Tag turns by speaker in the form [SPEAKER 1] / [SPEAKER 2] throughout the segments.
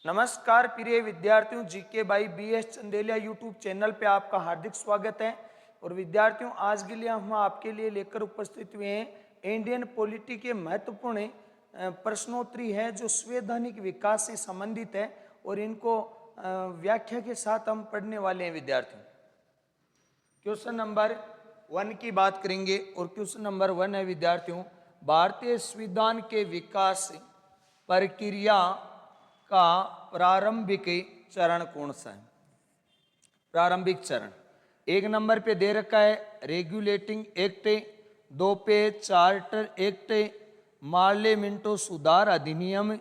[SPEAKER 1] नमस्कार प्रिय विद्यार्थियों, GK by BS Chandelia YouTube channel पे आपका हार्दिक स्वागत है। और विद्यार्थियों, आज के लिए हम आपके लिए लेकर उपस्थित हुए हैं इंडियन पॉलिटी के महत्वपूर्ण प्रश्नोत्तरी है जो संवैधानिक विकास से संबंधित है और इनको व्याख्या के साथ हम पढ़ने वाले हैं। विद्यार्थियों, क्वेश्चन नंबर 1 की बात करेंगे और क्वेश्चन नंबर 1 है विद्यार्थियों, भारतीय संविधान के विकास प्रक्रिया का प्रारंभिक चरण कौन सा है? प्रारंभिक चरण 1 नंबर पे दे रखा है रेगुलेटिंग एक्ट, 2 पे चार्टर एक्ट, पार्लियामेंटो सुधार अधिनियम,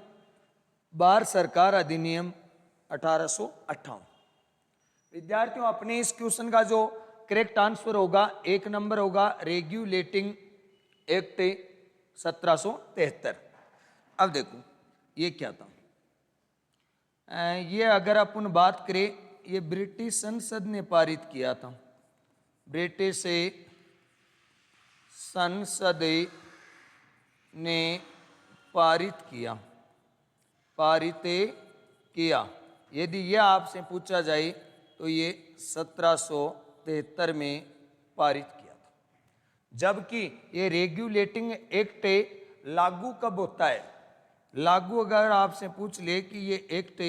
[SPEAKER 1] बार सरकार अधिनियम 1858। विद्यार्थियों, अपने इस क्वेश्चन का जो करेक्ट आंसर होगा 1 नंबर होगा रेगुलेटिंग एक्ट 1773। अब देखो ये क्या था। ये अगर अपन बात करें, ये ब्रिटिश संसद ने पारित किया था। ब्रिटिश संसद ने पारित किया। यदि यह आपसे पूछा जाए तो ये 1773 में पारित किया था। जबकि ये रेगुलेटिंग एक्ट लागू कब होता है? लागू अगर आपसे पूछ ले कि ये एक्ट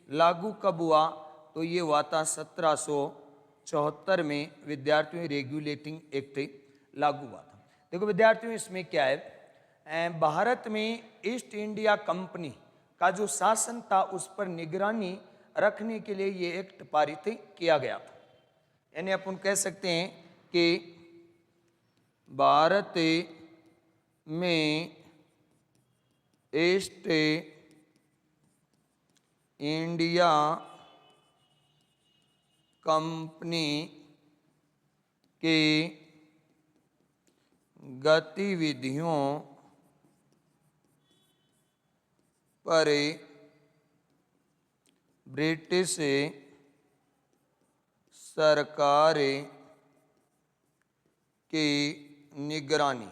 [SPEAKER 1] लागू कब हुआ तो ये हुआ था 1774 में। विद्यार्थियों, रेगुलेटिंग एक्ट लागू हुआ था। देखो विद्यार्थियों, इसमें क्या है, भारत में ईस्ट इंडिया कंपनी का जो शासन था उस पर निगरानी रखने के लिए ये एक्ट पारित किया गया था। यानी अपन कह सकते हैं कि भारत में ईस्ट इंडिया कंपनी की गतिविधियों पर ब्रिटिश सरकार की निगरानी,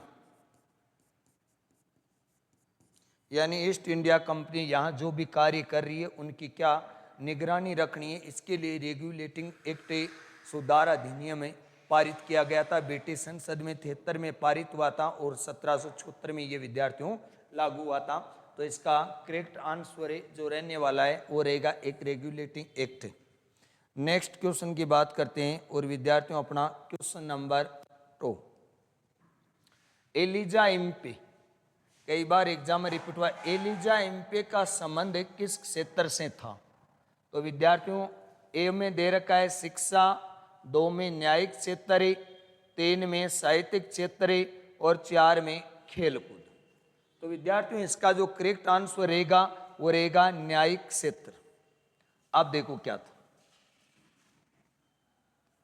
[SPEAKER 1] यानी ईस्ट इंडिया कंपनी यहाँ जो भी कार्य कर रही है उनकी क्या निगरानी रखनी है, इसके लिए रेगुलेटिंग एक्ट सुधार अधिनियम पारित किया गया था। ब्रिटिश संसद में 73 में पारित हुआ था और 1776 में ये विद्यार्थियों लागू हुआ था। तो इसका करेक्ट आंसर जो रहने वाला है वो रहेगा एक रेगुलेटिंग एक्ट। नेक्स्ट क्वेश्चन की बात करते हैं और विद्यार्थियों अपना क्वेश्चन नंबर 2, एलिजा इम्पे, कई बार एग्जाम में रिपीट हुआ। एलिजा इम्पे का संबंध किस क्षेत्र से था? तो विद्यार्थियों, ए में दे रखा है शिक्षा, 2 में न्यायिक क्षेत्र, 3 में साहित्यिक क्षेत्र और 4 में खेलकूद। तो विद्यार्थियों, इसका जो करेक्ट आंसर रहेगा वो रहेगा न्यायिक क्षेत्र। अब देखो क्या था।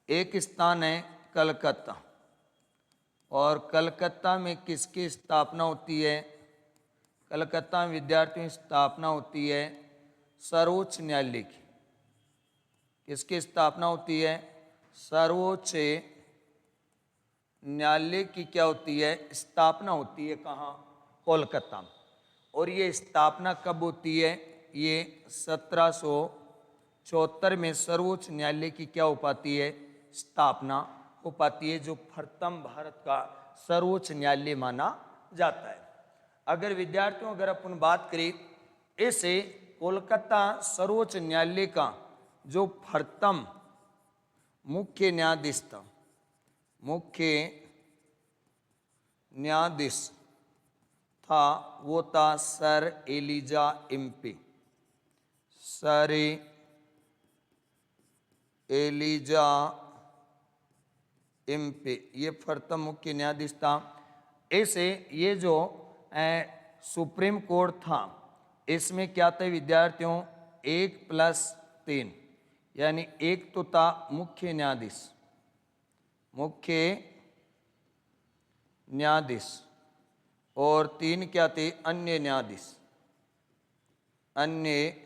[SPEAKER 1] एक स्थान है कलकत्ता, और कलकत्ता में किसकी स्थापना होती है? कलकत्ता में विद्यार्थियों स्थापना होती है सर्वोच्च न्यायालय की। किसकी स्थापना होती है? सर्वोच्च न्यायालय की क्या होती है? स्थापना होती है। कहाँ? कोलकाता में। और ये स्थापना कब होती है? ये 1774 में सर्वोच्च न्यायालय की क्या हो पाती है? स्थापना हो पाती है, जो प्रथम भारत का सर्वोच्च न्यायालय माना जाता है। अगर विद्यार्थियों अगर अपन बात करें, इसे कोलकाता सर्वोच्च न्यायालय का जो प्रथम मुख्य न्यायाधीश था, मुख्य न्यायाधीश था, वो था sir Elijah Impey. Sir Elijah Impey ये प्रथम मुख्य न्यायाधीश था। ऐसे ये जो सुप्रीम कोर्ट था, इसमें क्या था विद्यार्थियों? 1+3, यानी एक तो था मुख्य न्यायाधीश, मुख्य न्यायाधीश, और 3 क्या थे? अन्य न्यायाधीश, अन्य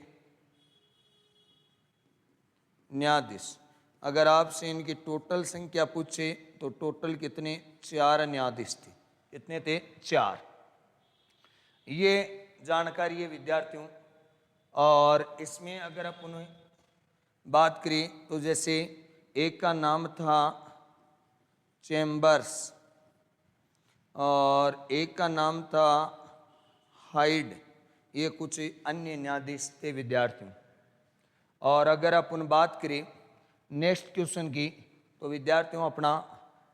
[SPEAKER 1] न्यायाधीश। अगर आपसे इनकी टोटल संख्या पूछे तो टोटल कितने? 4 न्यायाधीश थे। कितने थे? 4। ये जानकारी है विद्यार्थियों और इसमें अगर अपन बात करें तो जैसे एक का नाम था चेम्बर्स और एक का नाम था हाइड, ये कुछ अन्य न्यायाधीश थे विद्यार्थियों। और अगर अपन बात करें नेक्स्ट क्वेश्चन की तो विद्यार्थियों अपना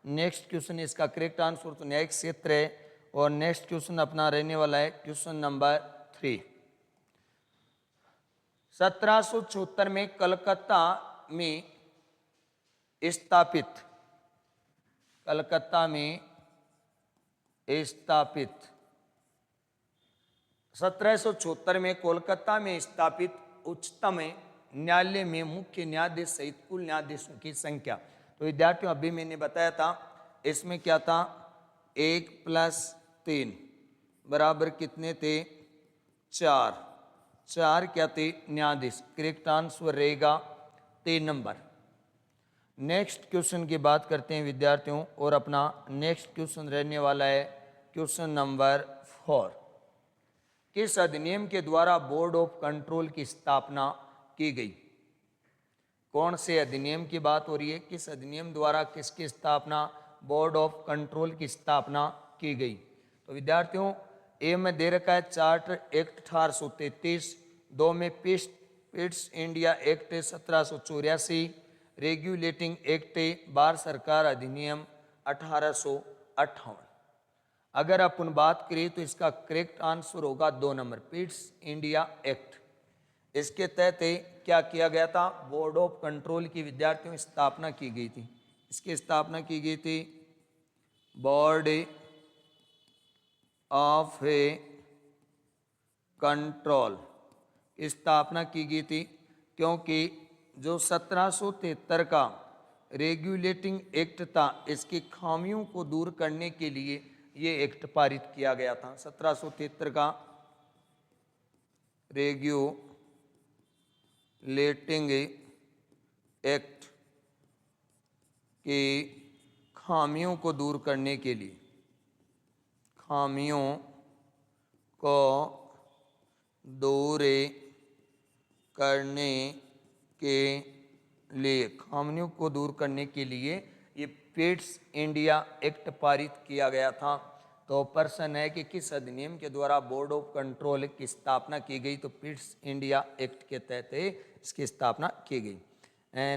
[SPEAKER 1] नेक्स्ट क्वेश्चन, इसका करेक्ट आंसर तो न्यायिक क्षेत्र है और नेक्स्ट क्वेश्चन अपना रहने वाला है क्वेश्चन नंबर 3। 1776 में कलकत्ता में स्थापित 1776 में कोलकाता में स्थापित उच्चतम न्यायालय में मुख्य न्यायाधीश सहित कुल न्यायाधीशों की संख्या। तो विद्यार्थियों अभी मैंने बताया था इसमें क्या था, 1 + 3 बराबर कितने थे, 4 क्या थे न्यायाधीश। करेक्ट आंसर रहेगा 3 नंबर। नेक्स्ट क्वेश्चन की बात करते हैं विद्यार्थियों और अपना नेक्स्ट क्वेश्चन रहने वाला है क्वेश्चन नंबर 4। किस अधिनियम के द्वारा बोर्ड ऑफ कंट्रोल की स्थापना की गई। कौन से अधिनियम की बात हो रही है, किस अधिनियम द्वारा किसकी स्थापना, बोर्ड ऑफ कंट्रोल की स्थापना की गई। तो विद्यार्थियों ए में दे रखा है चार्टर एक्ट 1833, 2 में Pitt's India act 1784, regulating act बार सरकार अधिनियम 1858। अगर अपन बात करें तो इसका करेक्ट आंसर होगा 2 नंबर, पिट्स इंडिया एक्ट। इसके तहत क्या किया गया था, बोर्ड ऑफ कंट्रोल की विद्यार्थियों स्थापना की गई थी। इसकी स्थापना की गई थी बोर्ड ऑफ कंट्रोल स्थापना की गई थी, क्योंकि जो 1773 का रेगुलेटिंग एक्ट था इसकी खामियों को दूर करने के लिए ये एक्ट पारित किया गया था। 1773 का रेगुलेटिंग एक्ट की खामियों को दूर करने के लिए, खामियों को दूर करने के लिए, खामियों को दूर करने के लिए ये पिट्स इंडिया एक्ट पारित किया गया था। तो प्रश्न है कि किस अधिनियम के द्वारा बोर्ड ऑफ कंट्रोल की स्थापना की गई। तो पिट्स इंडिया एक्ट के तहत इसकी स्थापना की गई।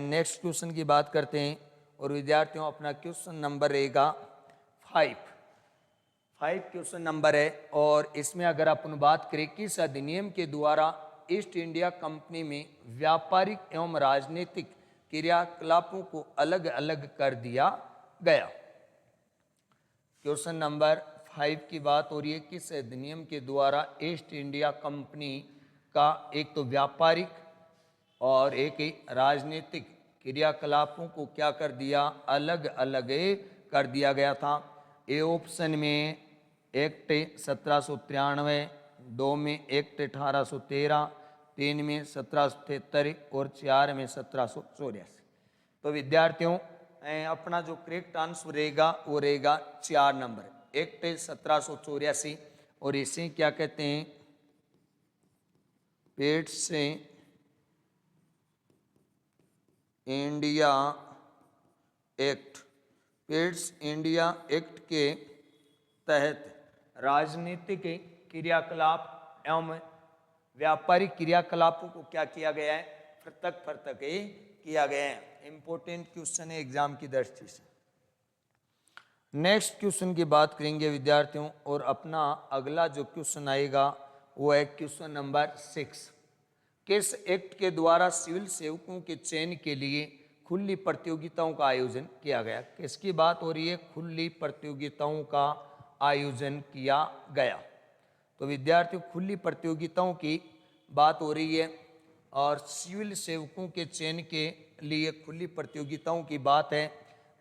[SPEAKER 1] नेक्स्ट क्वेश्चन की बात करते हैं और विद्यार्थियों अपना क्वेश्चन नंबर रहेगा 5 क्वेश्चन नंबर है। और इसमें अगर अपन बात करें किस अधिनियम के द्वारा ईस्ट इंडिया कंपनी में व्यापारिक एवं राजनीतिक क्रियाकलापों को अलग अलग कर दिया गया। क्वेश्चन नंबर 5 की बात हो रही है किस अधिनियम के द्वारा ईस्ट इंडिया कंपनी का एक तो व्यापारिक और एक ही राजनीतिक क्रियाकलापों को क्या कर दिया, अलग अलग कर दिया गया था। ए ऑप्शन में एक्ट 1793, 2 में एक्ट 1813, 3 में 1773 और 4 में 1784। तो विद्यार्थियों अपना जो करेक्ट आंसर रहेगा वो रहेगा 4 नंबर, एक्ट 1784। और इसे क्या कहते हैं, पिट्स इंडिया एक्ट। पिट्स इंडिया एक्ट के तहत राजनीतिक क्रियाकलाप एवं व्यापारिक क्रियाकलापों को क्या किया गया है, पृथक पृथक किया गया है। इंपॉर्टेंट क्वेश्चन है एग्जाम की दृष्टि से। नेक्स्ट क्वेश्चन की बात करेंगे विद्यार्थियों और अपना अगला जो क्वेश्चन आएगा वो है क्वेश्चन नंबर 6। किस एक्ट के द्वारा सिविल सेवकों के चयन के लिए खुली प्रतियोगिताओं का आयोजन किया गया। किसकी बात हो रही है, खुली प्रतियोगिताओं का आयोजन किया गया। तो विद्यार्थियों खुली प्रतियोगिताओं की बात हो रही है और सिविल सेवकों के चयन के लिए खुली प्रतियोगिताओं की बात है।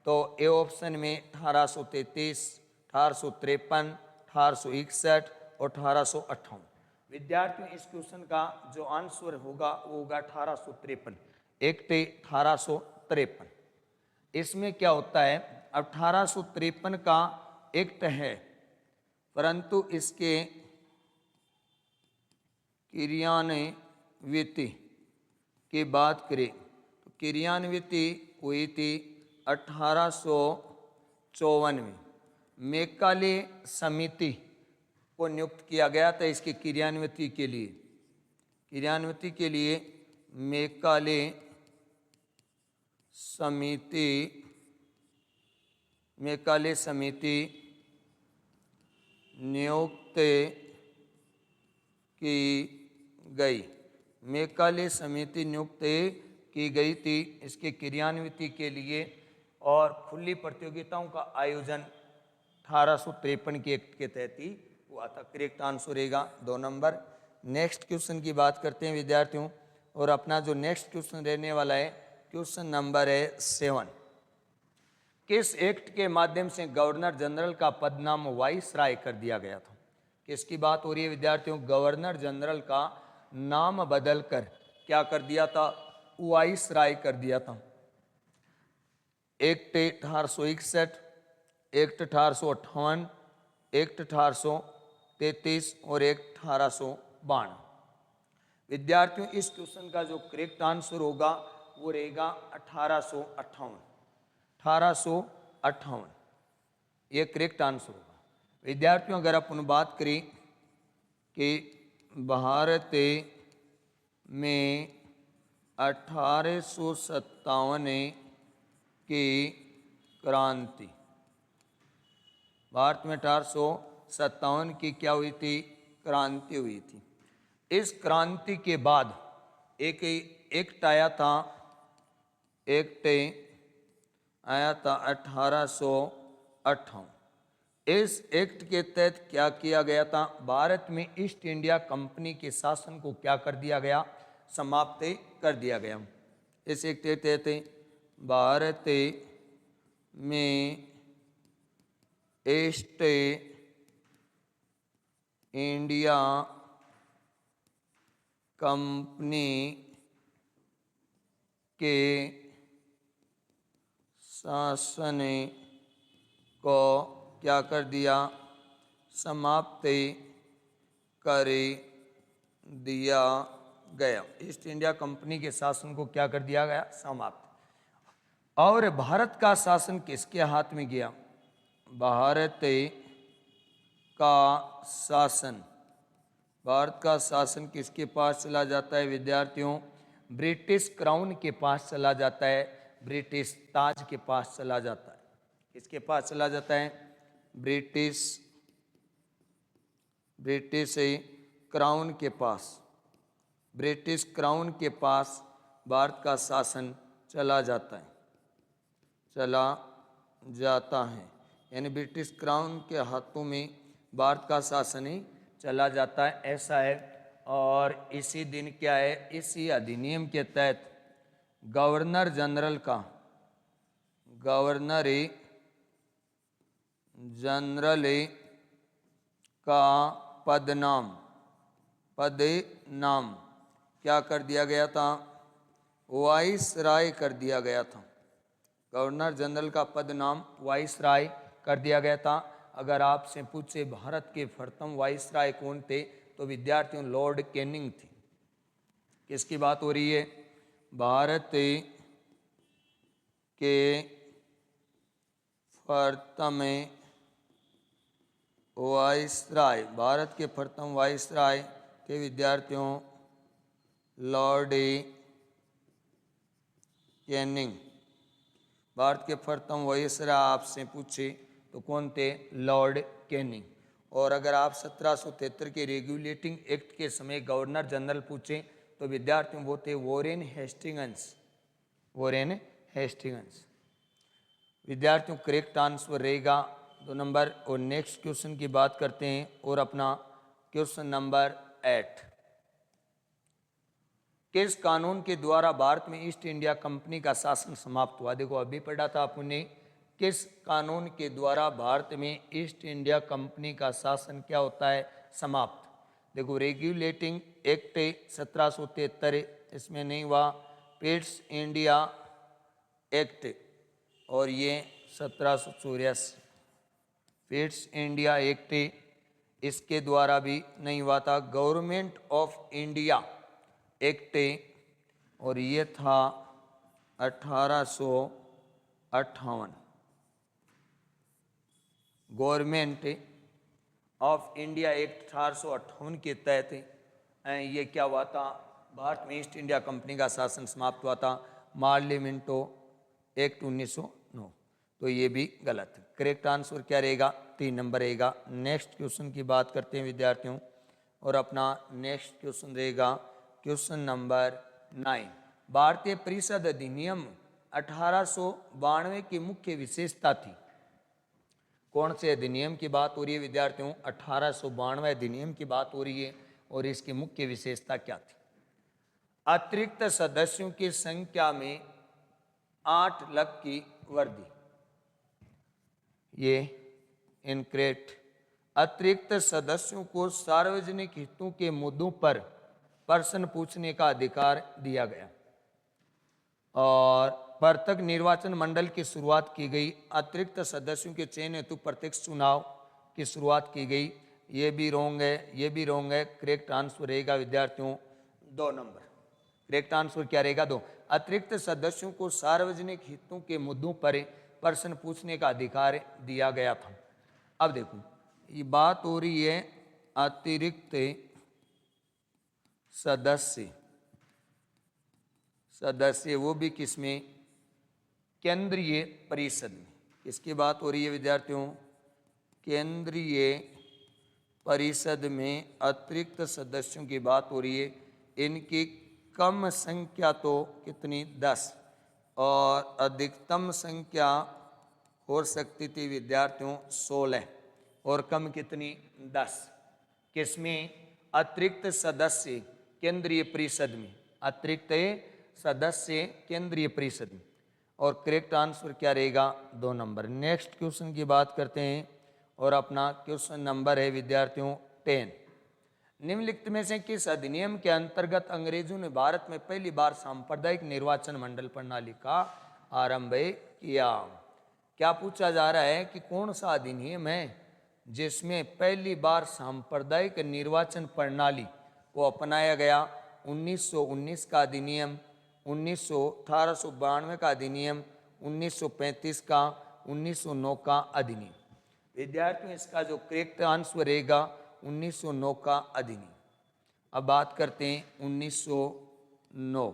[SPEAKER 1] तो ए ऑप्शन में 1833, 1853, 1861 और 1858। विद्यार्थियों इस क्वेश्चन का जो आंसर होगा वो होगा 1853, एक्ट 1853। इसमें क्या होता है, 1853 का एक्ट है परंतु इसके क्रियान्वयन क्रियान्विति की बात करें तो क्रियान्विति हुई थी 1854 में। मैकाले समिति को नियुक्त किया गया था इसकी क्रियान्विति के लिए। क्रियान्विति के लिए मैकाले समिति नियुक्त की गई। मैकाले समिति नियुक्त की गई थी इसके क्रियान्विति के लिए और खुली प्रतियोगिताओं का आयोजन 1853 के एक्ट के तहत ही हुआ था। करेक्ट आंसर रहेगा 2 नंबर। नेक्स्ट क्वेश्चन की बात करते हैं विद्यार्थियों और अपना जो नेक्स्ट क्वेश्चन रहने वाला है क्वेश्चन नंबर है 7। किस एक्ट के माध्यम से गवर्नर जनरल का पदनाम वाइसराय कर दिया गया था? किसकी बात हो रही है विद्यार्थियों? गवर्नर जनरल का नाम बदलकर क्या कर दिया था? वाइसराय कर दिया था। एक्ट 1861, एक्ट 1858, एक्ट 1833 और एक्ट 1852। विद्यार्थियों इस क्वेश्चन का जो करेक्ट आंसर होगा वो रहेगा 1858। 1858 ये करेक्ट आंसर होगा। विद्यार्थियों अगर अपन बात करें कि भारत में 1857 की क्रांति, भारत में 1857 की क्या हुई थी? क्रांति हुई थी। इस क्रांति के बाद एक एक्ट आया था, एक्ट आया था 1858। इस एक्ट के तहत क्या किया गया था? भारत में ईस्ट इंडिया कंपनी के शासन को क्या कर दिया गया? समाप्त कर दिया गया। इस एक्ट के तहत भारत में ईस्ट इंडिया कंपनी के शासन को क्या कर दिया? समाप्त कर दिया गया। ईस्ट इंडिया कंपनी के शासन को क्या कर दिया गया? समाप्त। और भारत का शासन किसके हाथ में गया? भारत का शासन किसके पास चला जाता है विद्यार्थियों? ब्रिटिश क्राउन के पास चला जाता है, ब्रिटिश ताज के पास चला जाता है। किसके पास चला जाता है? ब्रिटिश क्राउन के पास। ब्रिटिश क्राउन के पास भारत का शासन चला जाता है, यानी ब्रिटिश क्राउन के हाथों में भारत का शासन ही चला जाता है, ऐसा है। और इसी दिन क्या है? इसी अधिनियम के तहत गवर्नर जनरल का पदनाम क्या कर दिया गया था? वाइसराय कर दिया गया था। गवर्नर जनरल का पदनाम वाइसराय कर दिया गया था। अगर आपसे पूछे भारत के प्रथम वाइसराय कौन थे तो विद्यार्थियों लॉर्ड कैनिंग थे। किसकी बात हो रही है? भारत के प्रथम वाइसराय, भारत के प्रथम वाइसराय के विद्यार्थियों लॉर्ड कैनिंग। भारत के प्रथम वाइसराय आपसे पूछे तो कौन थे? Lord Canning. और अगर आप 1773 के रेगुलेटिंग एक्ट के समय गवर्नर जनरल पूछे तो विद्यार्थियों वो थे वॉरेन हेस्टिंग्स। विद्यार्थियों करेक्ट आंसर रहेगा 2 नंबर। और नेक्स्ट क्वेश्चन की बात करते हैं और अपना क्वेश्चन नंबर 8। किस कानून के द्वारा भारत में ईस्ट इंडिया कंपनी का शासन समाप्त हुआ? देखो अभी पढ़ा था आपने, किस कानून के द्वारा भारत में ईस्ट इंडिया कंपनी का शासन क्या होता है? समाप्त। देखो रेगुलेटिंग एक्ट 1773 इसमें नहीं हुआ, पिट्स इंडिया एक्ट और ये 1784 पिट्स इंडिया एक्ट इसके द्वारा भी नहीं हुआ था। गवर्नमेंट ऑफ इंडिया एक्ट और ये था 1858। गवर्नमेंट ऑफ इंडिया एक्ट 1858 के तहत ये क्या हुआ था, भारत में ईस्ट इंडिया कंपनी का शासन समाप्त हुआ था। मार्ले मिंटो एक्ट 1909, तो ये भी गलत है। करेक्ट आंसर क्या रहेगा, 3 नंबर रहेगा। नेक्स्ट क्वेश्चन की बात करते हैं विद्यार्थियों, और अपना नेक्स्ट क्वेश्चन रहेगा क्वेश्चन नंबर 9। भारतीय परिषद अधिनियम 1892 की मुख्य विशेषता थी। कौन से अधिनियम की बात हो रही है विद्यार्थियों, 1892 अधिनियम की बात हो रही है, और इसकी मुख्य विशेषता क्या थी। अतिरिक्त सदस्यों की संख्या में 8 लाख की वृद्धि, ये इनकरेक्ट। अतिरिक्त सदस्यों को सार्वजनिक हितों के मुद्दों पर प्रश्न पूछने का अधिकार दिया गया, और पृथक निर्वाचन मंडल की शुरुआत की गई। अतिरिक्त सदस्यों के चयन हेतु प्रत्यक्ष चुनाव की शुरुआत की गई। ये भी रोंग है, ये भी रोंग है। करेक्ट आंसर रहेगा विद्यार्थियों 2 नंबर। करेक्ट आंसर क्या रहेगा, 2। अतिरिक्त सदस्यों को सार्वजनिक हितों के मुद्दों पर प्रश्न पूछने का अधिकार दिया गया था। अब देखो, ये बात हो रही है अतिरिक्त सदस्य, वो भी किसमें, केंद्रीय परिषद में। किसकी बात हो रही है विद्यार्थियों, केंद्रीय परिषद में अतिरिक्त सदस्यों की बात हो रही है। इनकी कम संख्या तो कितनी, 10, और अधिकतम संख्या हो सकती थी विद्यार्थियों 16, और कम कितनी, 10। किसमें, अतिरिक्त सदस्य केंद्रीय परिषद में, अतिरिक्त सदस्य केंद्रीय परिषद में। और करेक्ट आंसर क्या रहेगा, 2 नंबर। नेक्स्ट क्वेश्चन की बात करते हैं, और अपना क्वेश्चन नंबर है विद्यार्थियों 10। निम्नलिखित में से किस अधिनियम के अंतर्गत अंग्रेजों ने भारत में पहली बार सांप्रदायिक निर्वाचन मंडल प्रणाली का आरंभ किया। क्या पूछा जा रहा है कि कौन सा अधिनियम है जिसमें पहली बार सांप्रदायिक निर्वाचन प्रणाली को अपनाया गया। 1919 का अधिनियम, 1892 का अधिनियम, 1935 का, 1909 का अधिनियम। विद्यार्थियों इसका जो करेक्ट आंसर रहेगा 1909 का अधिनियम। अब बात करते हैं 1909,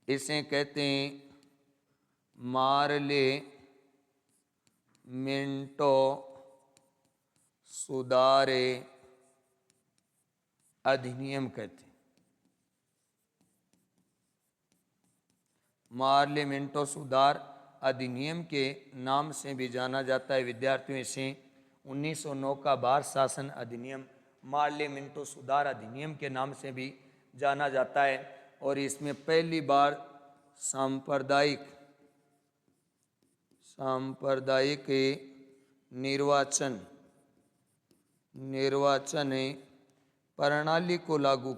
[SPEAKER 1] इसे कहते हैं मार्ले मिंटो सुधारे अधिनियम कहते हैं। मार्ले मिंटो सुधार अधिनियम के नाम से भी जाना जाता है विद्यार्थियों। इसे 1909 का भारत शासन अधिनियम मार्ले मिंटो सुधार अधिनियम के नाम से भी जाना जाता है। और इसमें पहली बार सांप्रदायिक निर्वाचन प्रणाली को लागू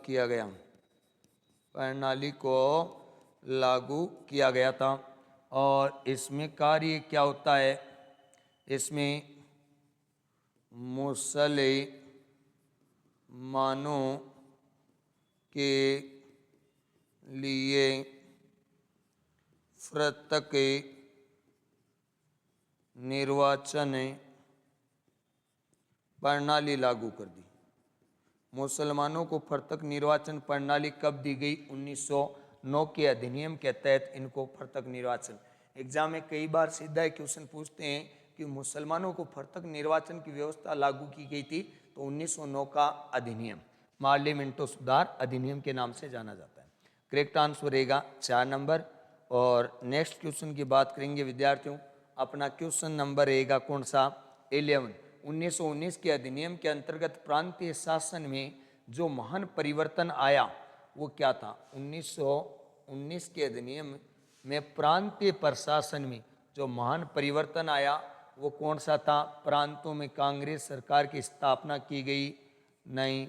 [SPEAKER 1] किया गया था। और इसमें कार्य क्या होता है, इसमें मुसलमानों के लिए पृथक निर्वाचन प्रणाली लागू कर दी। मुसलमानों को पृथक निर्वाचन प्रणाली कब दी गई, 1909 के अधिनियम के तहत इनको पृथक निर्वाचन। एग्जाम में कई बार सीधा क्वेश्चन पूछते हैं कि मुसलमानों को पृथक निर्वाचन की व्यवस्था लागू की गई थी, तो 1909 का अधिनियम मार्ले मिंटो सुधार अधिनियम के नाम से जाना जाता है। करेक्ट आंसर रहेगा 4 नंबर। और नेक्स्ट क्वेश्चन की बात करेंगे विद्यार्थियों, अपना क्वेश्चन नंबर रहेगा कौन सा, 11। 1919 के अधिनियम के अंतर्गत प्रांतीय शासन में जो महान परिवर्तन आया वो क्या था। 1919 के अधिनियम में प्रांतीय प्रशासन में जो महान परिवर्तन आया वो कौन सा था। प्रांतों में कांग्रेस सरकार की स्थापना की गई, नहीं।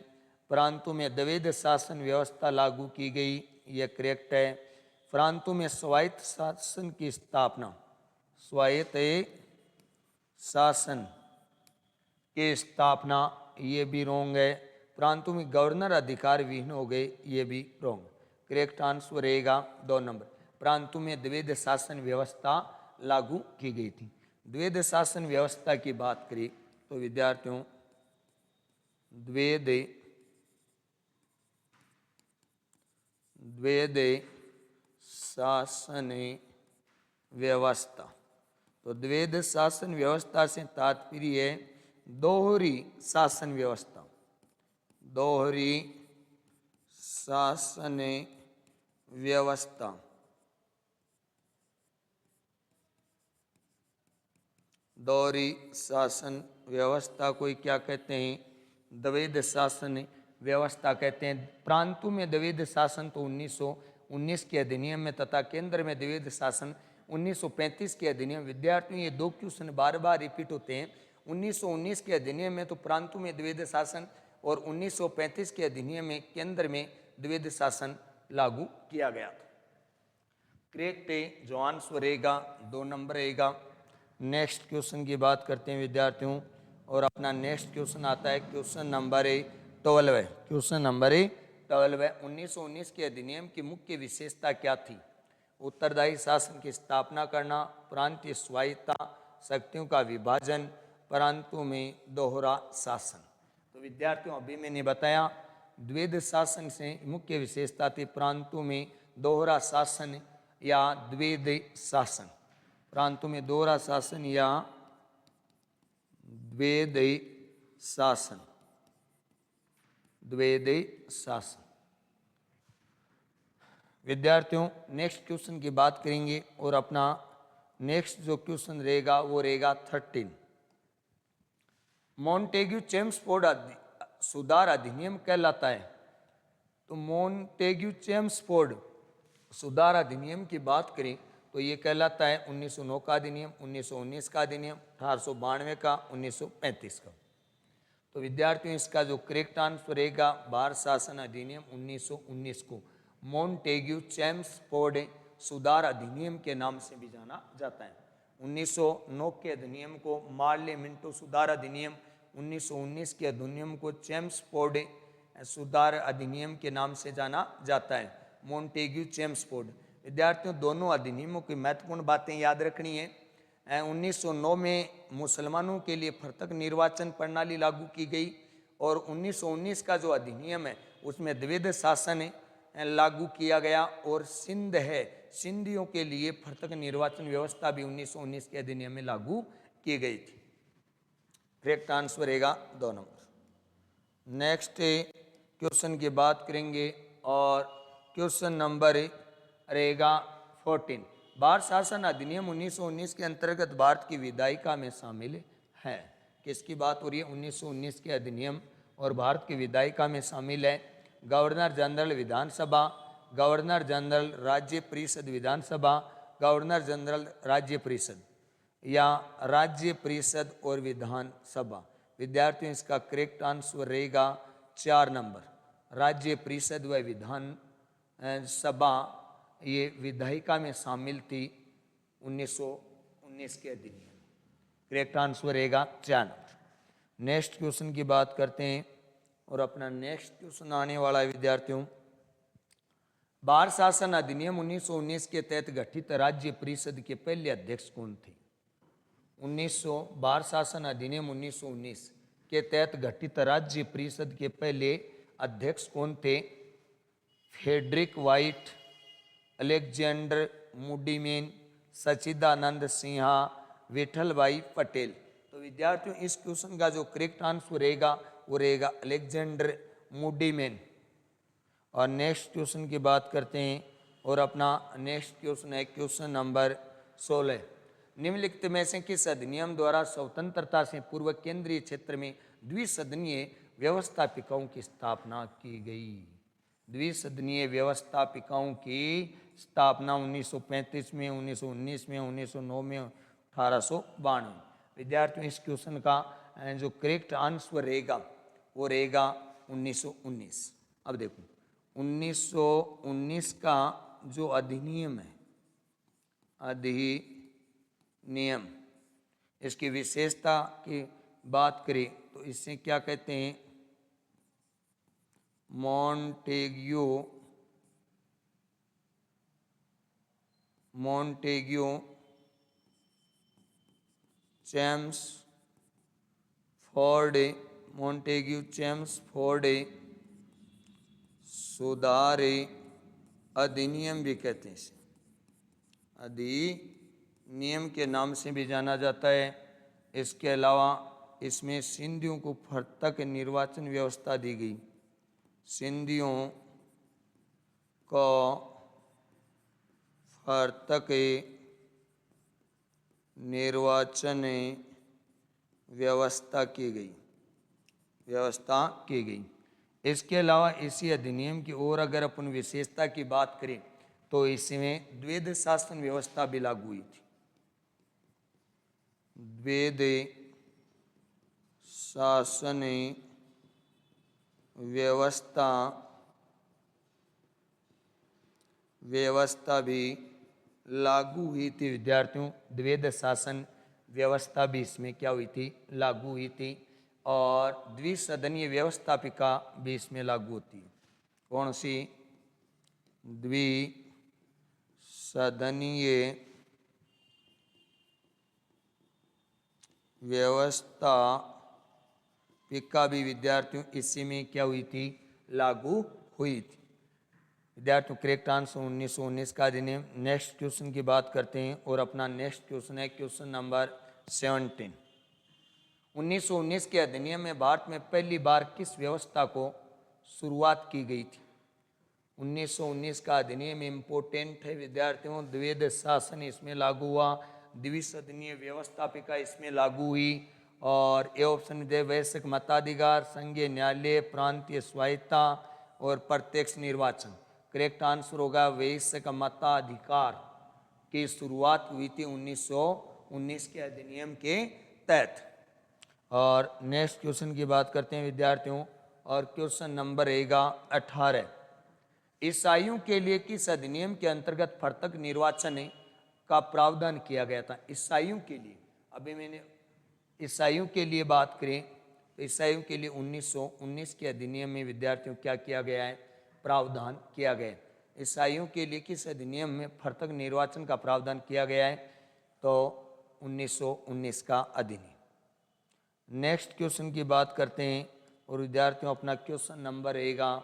[SPEAKER 1] प्रांतों में द्वैध शासन व्यवस्था लागू की गई, यह करेक्ट है। प्रांतों में स्वायत्त शासन की स्थापना, स्वायत्त शासन की स्थापना, ये भी रोंग है। प्रांतों में गवर्नर अधिकार विहीन हो गए, ये भी रॉन्ग। करेक्ट आंसर रहेगा 2 नंबर। प्रांतों में द्वैध शासन व्यवस्था लागू की गई थी। द्वैध शासन व्यवस्था की बात करें तो विद्यार्थियों द्वैध शासन व्यवस्था, तो द्वैध शासन व्यवस्था से तात्पर्य है दोहरी शासन व्यवस्था। दोहरी शासन व्यवस्था, दोहरी शासन व्यवस्था को क्या कहते हैं? द्वैध शासन व्यवस्था कहते हैं। प्रांतों में द्वैध शासन तो 1919 के अधिनियम में तथा केंद्र में द्वैध शासन 1935 के अधिनियम। विद्यार्थियों ये 2 क्वेश्चन बार बार रिपीट होते हैं। 1919 के अधिनियम में तो प्रांतों में द्वैध शासन और 1935 के अधिनियम में केंद्र में द्वैध शासन लागू किया गया था। करेक्ट है, जो आंसर रहेगा 2 नंबर रहेगा। नेक्स्ट क्वेश्चन की बात करते हैं विद्यार्थियों, और अपना नेक्स्ट क्वेश्चन आता है क्वेश्चन नंबर 12 है। क्वेश्चन नंबर 12 है, 1919 के अधिनियम की मुख्य विशेषता क्या थी? उत्तरदायी शासन की स्थापना करना, प्रांतीय स्वायत्तता, शक्तियों का विभाजन, प्रांतों में दोहरा शासन। तो विद्यार्थियों अभी मैंने बताया द्वैध शासन से मुख्य विशेषता थी प्रांतों में दोहरा शासन या द्वैध शासन। प्रांतों में दोहरा शासन या द्वैध शासन, द्वैध शासन। विद्यार्थियों नेक्स्ट क्वेश्चन की बात करेंगे, और अपना नेक्स्ट जो क्वेश्चन रहेगा वो रहेगा 13। मॉन्टेग्यू चेम्सफोर्ड सुधार अधिनियम कहलाता है। तो मॉन्टेग्यू चेम्सफोर्ड सुधार अधिनियम की बात करें तो ये कहलाता है 1909 का अधिनियम, 1919 का अधिनियम, 1892 का, 1935 का। तो विद्यार्थियों इसका जो करेक्ट आंसर रहेगा भारत शासन अधिनियम 1919 को मॉन्टेग्यू चेम्सफोर्ड सुधार अधिनियम के नाम से भी जाना जाता है। 1909 के अधिनियम को मार्ले मिंटो सुधार अधिनियम, 1919 के अधिनियम को चेम्सफोर्ड सुधार अधिनियम के नाम से जाना जाता है, मॉन्टेग्यू चेम्सफोर्ड। विद्यार्थियों दोनों अधिनियमों की महत्वपूर्ण बातें याद रखनी है। 1909 में मुसलमानों के लिए पृथक निर्वाचन प्रणाली लागू की गई, और 1919 का जो अधिनियम है उसमें द्वैध शासन लागू किया गया, और सिंध है सिंधियों के लिए पृथक निर्वाचन व्यवस्था भी 1919 के अधिनियम में लागू की गई थी। करेक्ट आंसर रहेगा 2 नंबर। नेक्स्ट क्वेश्चन की बात करेंगे, और क्वेश्चन नंबर रहेगा 14। भारत शासन अधिनियम 1919 के अंतर्गत भारत की विधायिका में शामिल है। किसकी बात हो रही है? 1919 के अधिनियम और भारत की विधायिका में शामिल है गवर्नर जनरल विधानसभा, गवर्नर जनरल राज्य परिषद विधानसभा, गवर्नर जनरल राज्य परिषद, या राज्य परिषद और विधानसभा। विद्यार्थियों इसका करेक्ट आंसर रहेगा 4 नंबर। राज्य परिषद व विधान सभा ये विधायिका में शामिल थी 1919 के अधिनियम। करेक्ट आंसर रहेगा 4 नंबर। नेक्स्ट क्वेश्चन की बात करते हैं, और अपना नेक्स्ट क्वेश्चन आने वाला है विद्यार्थियों, भारत शासन अधिनियम 1919 के तहत गठित राज्य परिषद के पहले अध्यक्ष कौन थे? 1900 भारत शासन अधिनियम 1919 के तहत गठित राज्य परिषद के पहले अध्यक्ष कौन थे? फ्रेडरिक वाइट, अलेक्जेंडर मूडीमेन, सच्चिदानंद सिन्हा, विठल भाई पटेल। तो विद्यार्थियों इस क्वेश्चन का जो करेक्ट आंसर रहेगा वो रहेगा अलेक्जेंडर मूडीमेन। और नेक्स्ट क्वेश्चन की बात करते हैं, और अपना नेक्स्ट क्वेश्चन है क्वेश्चन नंबर 16। निम्नलिखित में से किस अधिनियम द्वारा स्वतंत्रता से पूर्व केंद्रीय क्षेत्र में द्विसदनीय व्यवस्थापिकाओं की स्थापना की गई? द्विसदनीय व्यवस्थापिकाओं की स्थापना 1935 में, 1919 में, 1909 में, 1892। विद्यार्थियों इस क्वेश्चन का जो करेक्ट आंसर रहेगा वो रहेगा 1919। अब देखो 1919 का जो अधिनियम है, अधिनियम, इसकी विशेषता की बात करें तो इससे क्या कहते हैं? मॉन्टेग्यू चेम्सफोर्ड सुधार अधिनियम भी कहते हैं इसे, अधिनियम के नाम से भी जाना जाता है। इसके अलावा इसमें सिंधियों को पृथक निर्वाचन व्यवस्था दी गई। सिंधियों को पृथक निर्वाचन व्यवस्था की गई। इसके अलावा इसी अधिनियम की और अगर अपन विशेषता की बात करें तो इसमें द्वैध शासन व्यवस्था भी लागू हुई थी। द्वैध शासन व्यवस्था भी लागू हुई थी विद्यार्थियों। द्वैध शासन व्यवस्था भी इसमें क्या हुई थी, लागू हुई थी। और द्विसदनीय व्यवस्थापिका भी इसमें लागू होती है। कौन सी? द्विसदनीय व्यवस्थापिका भी विद्यार्थियों इसी में क्या हुई थी, लागू हुई थी। विद्यार्थियों करेक्ट आंसर 1919 का अधिनियम। नेक्स्ट क्वेश्चन की बात करते हैं और अपना नेक्स्ट क्वेश्चन है क्वेश्चन नंबर 17। 1919 के अधिनियम में भारत में पहली बार किस व्यवस्था को शुरुआत की गई थी? 1919 का अधिनियम इम्पोर्टेंट है विद्यार्थियों। द्वैध शासन इसमें लागू हुआ, द्विसदनीय व्यवस्थापिका इसमें लागू हुई। और ये ऑप्शन दे वैश्विक मताधिकार, संघीय न्यायालय, प्रांतीय स्वायत्ता और प्रत्यक्ष निर्वाचन। करेक्ट आंसर होगा वैश्विक मताधिकार की शुरुआत हुई थी 1919 के अधिनियम के तहत। और नेक्स्ट क्वेश्चन की बात करते हैं विद्यार्थियों और क्वेश्चन नंबर रहेगा 18। ईसाइयों के लिए किस अधिनियम के अंतर्गत पृथक निर्वाचन का प्रावधान किया गया था? ईसाइयों के लिए, अभी मैंने ईसाइयों के लिए बात करें तो ईसाइयों के लिए 1919 के अधिनियम में विद्यार्थियों क्या किया गया है, प्रावधान किया गया है। ईसाइयों के लिए किस अधिनियम में पृथक निर्वाचन का प्रावधान किया गया है? तो 1919 का अधिनियम। नेक्स्ट क्वेश्चन की बात करते हैं और विद्यार्थियों अपना क्वेश्चन नंबर रहेगा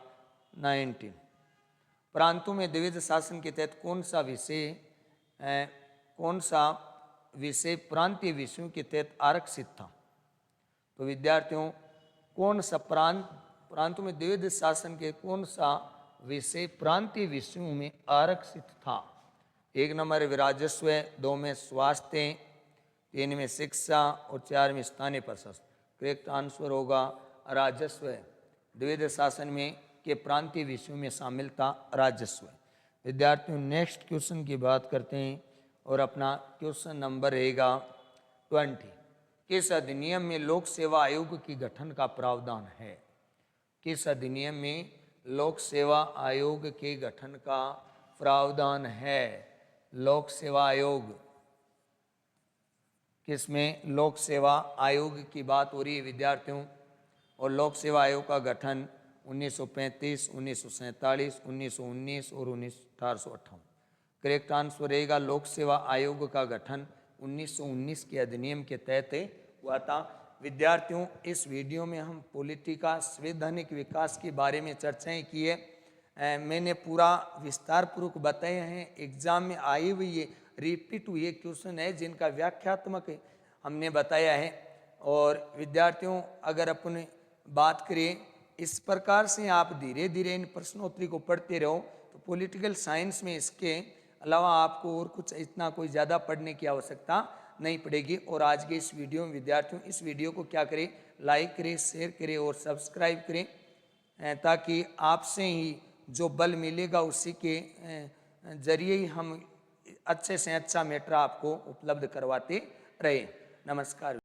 [SPEAKER 1] 19। प्रांतों में द्वैध शासन के तहत कौन सा विषय प्रांतीय विषयों के तहत आरक्षित था? तो विद्यार्थियों कौन सा प्रांतों में द्वैध शासन के कौन सा विषय प्रांतीय विषयों में आरक्षित था? 1 नंबर राजस्व, 2 में स्वास्थ्य, 3 में शिक्षा और 4 में स्थानीय प्रशासन। करेक्ट आंसर होगा राजस्व। द्वैध शासन में के प्रांतीय विषयों में शामिल था राजस्व। विद्यार्थियों नेक्स्ट क्वेश्चन की बात करते हैं और अपना क्वेश्चन नंबर रहेगा 20। किस अधिनियम में लोक सेवा आयोग की गठन का प्रावधान है? किस अधिनियम में लोक सेवा आयोग के गठन का प्रावधान है? लोक सेवा आयोग, किसमें लोक सेवा आयोग की बात हो रही है विद्यार्थियों? और लोक सेवा आयोग का गठन 1935, 1947, 1919 और 1858। करेक्ट आंसर रहेगा लोक सेवा आयोग का गठन 1919 के अधिनियम के तहत हुआ था। विद्यार्थियों इस वीडियो में हम पॉलिटी का संवैधानिक विकास के बारे में चर्चाएं की है। मैंने पूरा विस्तार पूर्वक बताया है। एग्जाम में आए हुए ये रिपीट हुए क्वेश्चन है जिनका व्याख्यात्मक हमने बताया है। और विद्यार्थियों अगर अपन बात करें इस प्रकार से आप धीरे धीरे इन प्रश्नोत्तरी को पढ़ते रहो तो पॉलिटिकल साइंस में इसके अलावा आपको और कुछ इतना कोई ज़्यादा पढ़ने की आवश्यकता नहीं पड़ेगी। और आज के इस वीडियो में विद्यार्थियों इस वीडियो को क्या करें, लाइक करें, शेयर करें और सब्सक्राइब करें ताकि आपसे ही जो बल मिलेगा उसी के जरिए ही हम अच्छे से अच्छा मैटर आपको उपलब्ध करवाते रहे। नमस्कार।